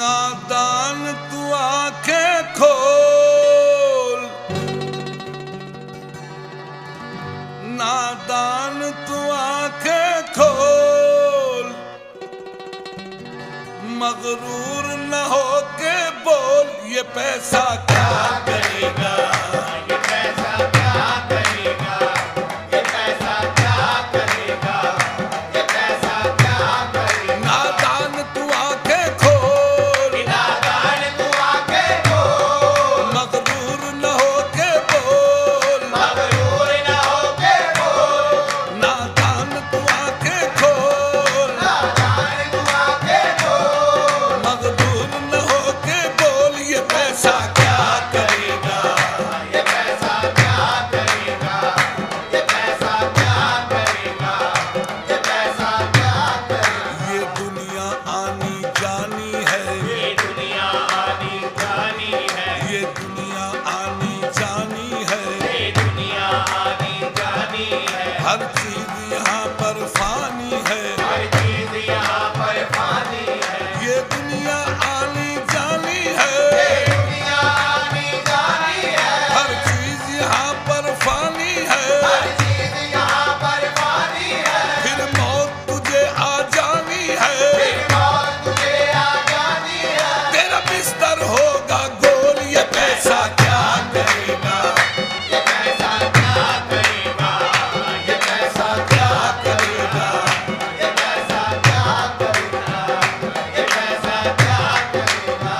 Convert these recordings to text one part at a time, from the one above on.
नादान तू आंखें खोल, नादान तू आंखें खोल, मगरूर न हो के बोल ये पैसा क्या करेगा, ये पैसा क्या करेगा, ये पैसा क्या करेगा, ये पैसा क्या करेगा। नादान तू आंखें खोल, नादान तू आंखें खोल, मगरूर न हो के बोल, मगरूर न हो के बोल। नादान तू आंखें खोल, नादान तू आंखें खोल, मगरूर न हो के बोल ये पैसा क्या करेगा, ये पैसा क्या करेगा, ये पैसा क्या करेगा, ये पैसा क्या करेगा। ये दुनिया आनी जानी है, ये दुनिया आनी जानी है, ये दुनिया आनी जानी है, ये दुनिया आनी जानी है। हर चीज यहाँ पर फानी है, हर चीज यहाँ पर फानी है। ये दुनिया आनी जानी है, ये दुनिया आनी जानी है। हर चीज यहाँ पर फानी है, हर चीज यहाँ पर फानी है। फिर मौत तुझे आ जानी है, फिर मौत तुझे आ जानी है। तेरा बिस्तर होगा गोल ये पैसा क्या करेगा, ये पैसा क्या करेगा, ये पैसा क्या करेगा, ये पैसा क्या करेगा, ये पैसा क्या करेगा,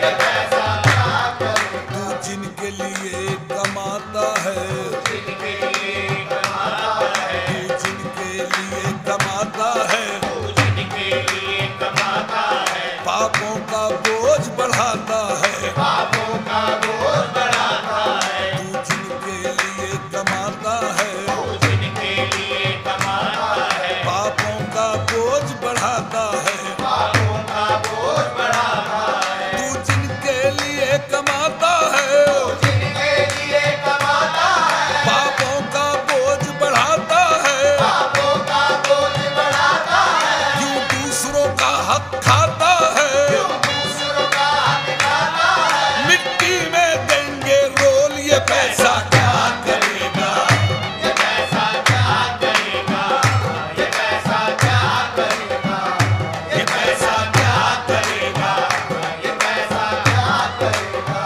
ये पैसा क्या करेगा। तू जिनके लिए कमाता है, जिनके लिए कमाता है, तू जिनके लिए कमाता है, तू जिनके लिए कमाता है। पापों का बोझ बढ़ाता है, पापों का बोझ बढ़ाता है। तू जिनके लिए कमाता है, तू जिनके लिए कमाता है। पापों का बोझ बढ़ाता है, पापों का बोझ बढ़ाता है। तू जिनके लिए कमाता है, तू जिनके लिए कमाता है। पापों का बोझ बढ़ाता है, पापों का बोझ बढ़ाता है। यूं दूसरों का हक खाता है, यूं दूसरों का हक खाता है। मिट्टी में देंगे रोल ये पैसा क्या करेगा, ये पैसा क्या करेगा, ये पैसा क्या करेगा, ये पैसा क्या करेगा, ये पैसा क्या करेगा,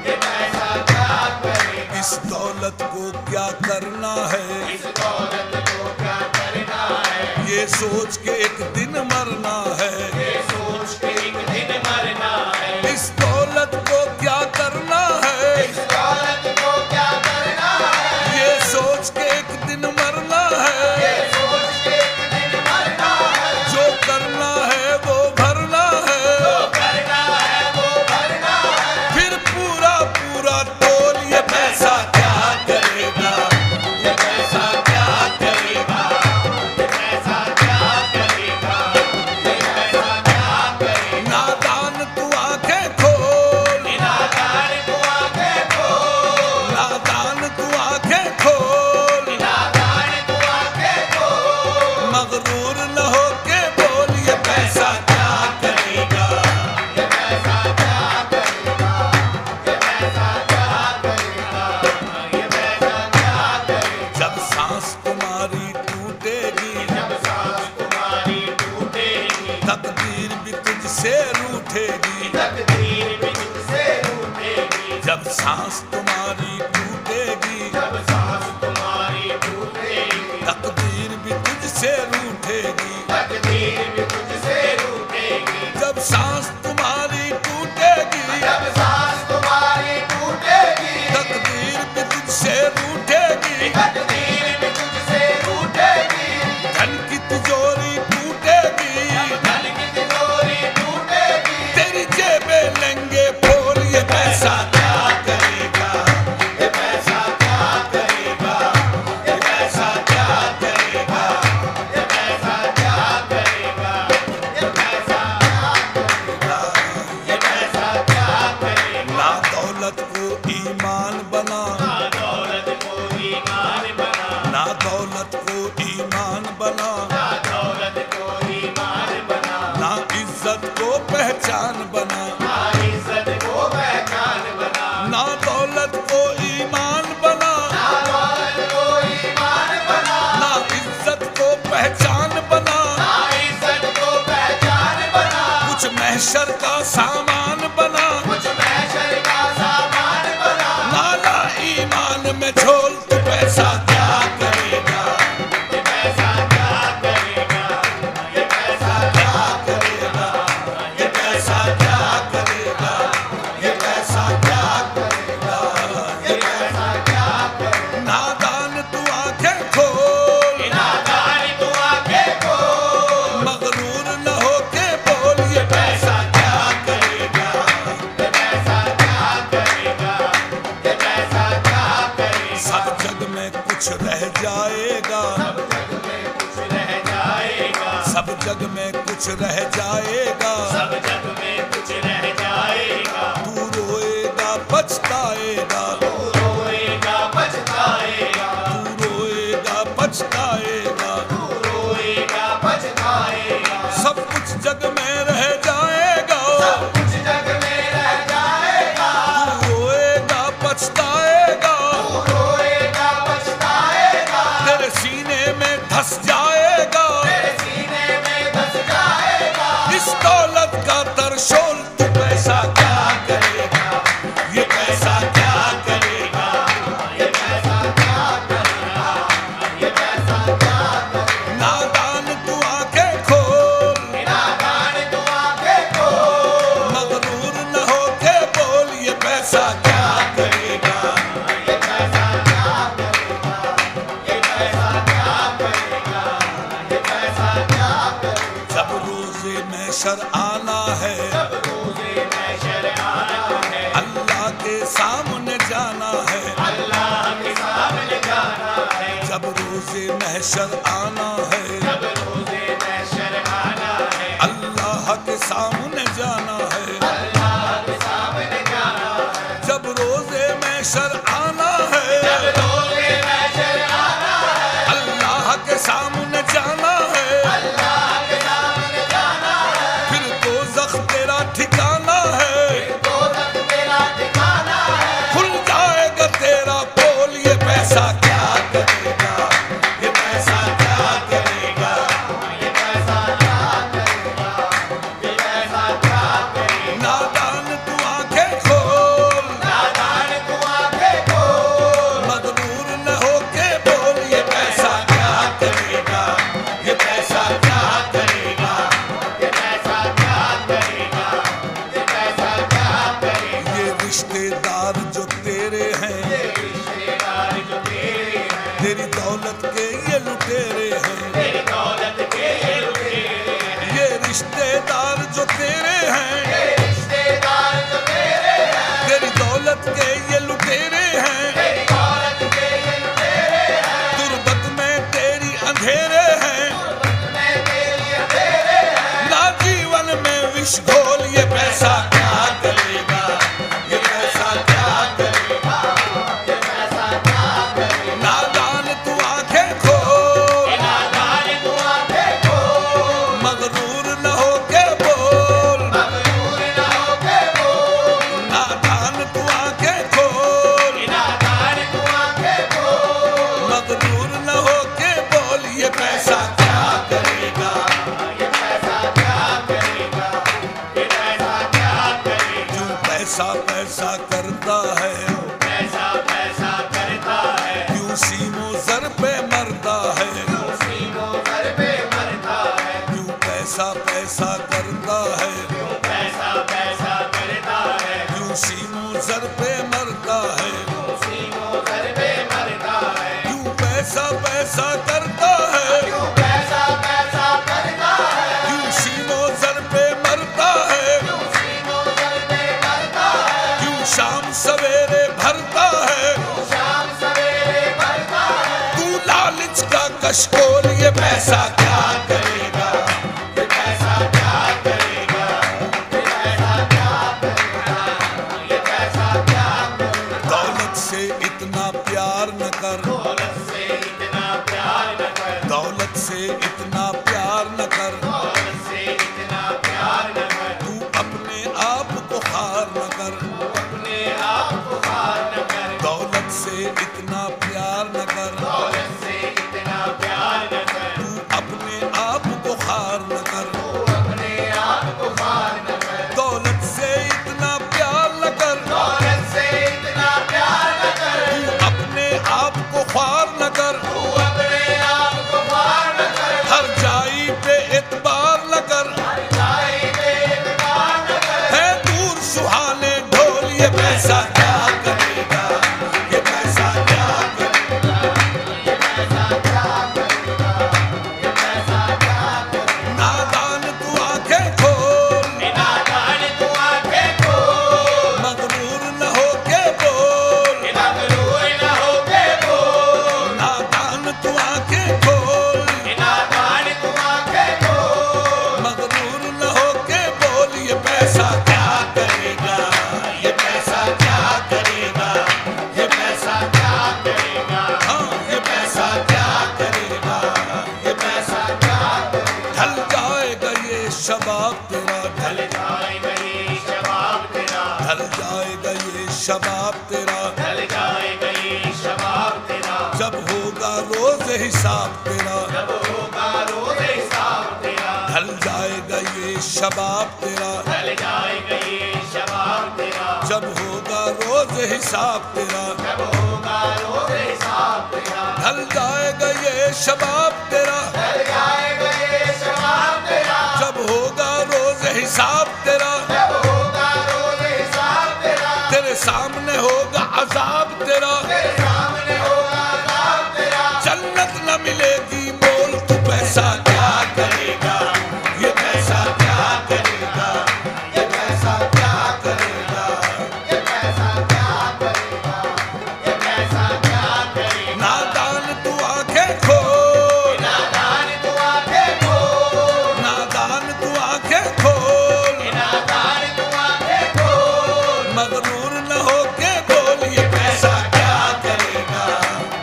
ये पैसा क्या करेगा। इस दौलत को क्या करना है, इस दौलत को क्या करना है। ये सोच के एक दिन मरना है, ये सोच के एक दिन मरना है। इस दौलत को क्या करना है, इस दौलत को क्या करना है। ये सोच के एक दिन मरना है, ये सोच के एक दिन मरना है। जो करना है वो भरना है, जो करना है वो भरना है। फिर पूरा पूरा तोल ये पैसा क्या करेगा, ये पैसा क्या करेगा, ये पैसा क्या करेगा, ये पैसा क्या करेगा। नादान तू आंखें खोल, नादान तू आंखें खोल, नादान तू आंखें खोल, नादान तू आंखें खोल। मगरूर न हो के बोल ये पैसा क्या करेगा, ये पैसा क्या करेगा, ये पैसा क्या करेगा, ये पैसा क्या करेगा। जब सांस तुम्हारी टूटेगी, जब सांस तुम्हारी टूटेगी। तकदीर भी तुझसे रूठेगी, तकदीर भी तुझसे रूठेगी। जब सांस तुम्हारी टूटेगी, जब सांस तुम्हारी टूटेगी। तकदीर भी तुझसे रूठेगी, तकदीर भी तुझसे रूठेगी। जब सांस तुम्हारी टूटेगी, जब सांस तुम्हारी टूटेगी। तकदीर भी तुझसे रूठेगी, तकदीर भी तुझसे रूठेगी। धन की तिजोरी टूटे पहचान बना, ना इज्जत को पहचान बना, ना दौलत को ईमान बना, ना दौलत को ईमान बना, ना इज्जत को पहचान बना, ना इज्जत को पहचान बना, कुछ महशर का सामान बना, कुछ महशर का सामान बना। नाला ईमान में झोल तू पैसा क्या करेगा, ये पैसा क्या करेगा, ये पैसा क्या करेगा, ये पैसा क्या करेगा, ये पैसा क्या करेगा, ये पैसा क्या करेगा। नादान तू आंखें खोल, नादान तू आंखें खोल, मगरूर न होके बोल, ये पैसा क्या करेगा, ये पैसा क्या करेगा, ये पैसा क्या करेगा। सब जग में कुछ रह जाएगा, जग में कुछ रह जाएगा, सब जग में कुछ रह जाएगा, सब जग में कुछ रह जाएगा। तू रोएगा पछताएगा, तू रोएगा पछताएगा, तू रोएगा पछताएगा, तू रोएगा पछताएगा। सब कुछ जग में रह जाएगा, सब कुछ जग में रह जाएगा, तू रोएगा पछताएगा, तू रोएगा पछताएगा। तेरे सीने में धस जाएगा, तेरे सीने में धस जाएगा। इस दौलत का तरशोल तू पैसा क्या करेगा, ये पैसा क्या करेगा, ये पैसा क्या करेगा, ये पैसा क्या करेगा। नादान तू आंखें खोल, नादान तू आंखें खोल, मगरूर न होके बोल, ये पैसा क्या करेगा, ये पैसा क्या करेगा, ये पैसा क्या करेगा, ये पैसा क्या करेगा। जब रोजे में शर आना है, जब रोज़े महशर आना है, अल्लाह के सामने जाना है, अल्लाह के सामने जाना है। जब रोजे महशर आना है, जब रोज़े महशर आना है, अल्लाह के सामने जाना है, अल्लाह के सामने जाना है। जब रोजे महशर आना है, जब रोज़े महशर आना है, अल्लाह के सामने जाना है, अल्लाह के सामने जाना है। फिर दोज़ख तेरा ठिकाना है, दोज़ख तेरा ठिकाना है। खुल जाएगा तेरा पोल, ये पैसा क्या करेगा, ये पैसा क्या करेगा, ये पैसा क्या करेगा, ये पैसा क्या करेगा। नादान तू आंखें खोल, नादान तू आंखें खोल, मगरूर न होके बोल, ये पैसा क्या करेगा, ये पैसा क्या करेगा, ये पैसा क्या करेगा, ये पैसा क्या करेगा। ये रिश्तेदार जो तेरे हैं, ये रिश्तेदार जो तेरे हैं, तेरी दौलत के ये लुटेरे हैं, तेरी दौलत के ये लुटेरे हैं। ये रिश्तेदार जो तेरे हैं, ये रिश्तेदार जो तेरे हैं, तेरी दौलत के ये लुटेरे हैं, तेरी दौलत के ये लुटेरे हैं। तुर्बत में तेरी अंधेरे हैं, मैं तेरी अंधेरे हैं। ना जीवन में विष घोल, ये पैसा क्या करेगा, ये पैसा क्या करेगा, ये पैसा क्या करेगा। नादान तू आंखें खोल, नादान तू आंखें खोल, मगरूर न होके बोल, मगरूर न होके बोल। नादान तू आंखें खोल, नादान तू आंखें खोल, मगरूर न होके बोल, ये पैसा क्या करेगा, ये पैसा क्या करेगा, ये पैसा क्या करेगा। क्यों पैसा पैसा करता है, पैसा पैसा करता है, क्यों सीमो जर पे मरता है, सीनों पर पे मरता है। क्यों पैसा पैसा करता है, क्यों पैसा पैसा करता है, क्यों सीमो जर पे मरता है, सीनों पर पे मरता है। क्यों पैसा पैसा करता है, क्यों पैसा पैसा करता है, क्यों सीमो जर पे मरता है, सीनों पर पे मरता है। क्यों शाम सवेरे भरता है, शाम सवेरे भरता है। तू लालच का कशकोल, ये पैसा क्या करेगा, ये पैसा क्या करेगा, ये पैसा क्या करेगा, ये पैसा क्या करेगा। दौलत से इतना प्यार न कर, दौलत से इतना प्यार न कर, दौलत से इतना प्यार न कर, दौलत से इतना प्यार न कर। तू अपने जाएगा ये शबाब तेरा, ढल जाएगा ये शबाब तेरा, ढल जाएगा ये शबाब तेरा, ढल जाएगा ये शबाब तेरा, जब होगा रोज हिसाब तेरा, जब होगा रोज़ हिसाब तेरा, ढल जाएगा ये शबाब तेरा, ढल जाएगा ये शबाब तेरा, जब होगा रोज हिसाब तेरा, जब होगा रोज़ हिसाब तेरा, ढल जाएगा ये शबाब तेरा, ढल जाएगा ये शबाब तेरा, जब होगा रोज हिसाब तेरा, जब होगा रोज़ हिसाब तेरा, तेरे सामने होगा अजाब तेरा, तेरे सामने होगा अज़ाब तेरा, जन्नत न मिलेगी बोल तू पैसा क्या करेगा, ये पैसा क्या करेगा, ये पैसा क्या करेगा, ये पैसा क्या करेगा, ये पैसा क्या करेगा, नादान तू आंखें खोल, नादान तू आंखें खोल, नादान तू आंखें खोल, नादान तू आंखें खोल, मगरूर न होके बोल ये पैसा क्या करेगा,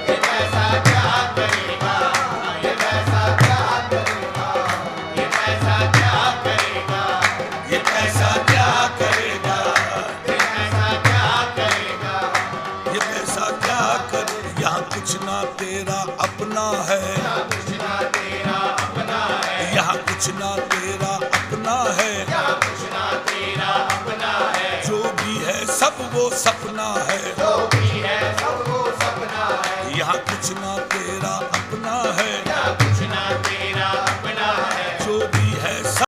ये पैसा क्या करेगा, ये पैसा क्या करेगा, ये पैसा क्या करेगा, ये पैसा क्या करेगा, ये पैसा क्या करेगा, ये पैसा क्या कर, यहाँ कुछ ना तेरा अपना है, कुछ ना तेरा अपना है, यहाँ कुछ ना तेरा अपना है, क्या कुछ ना तेरा अपना है, जो भी है सब वो सपना है, जो भी है सब वो सपना है, यहाँ कुछ ना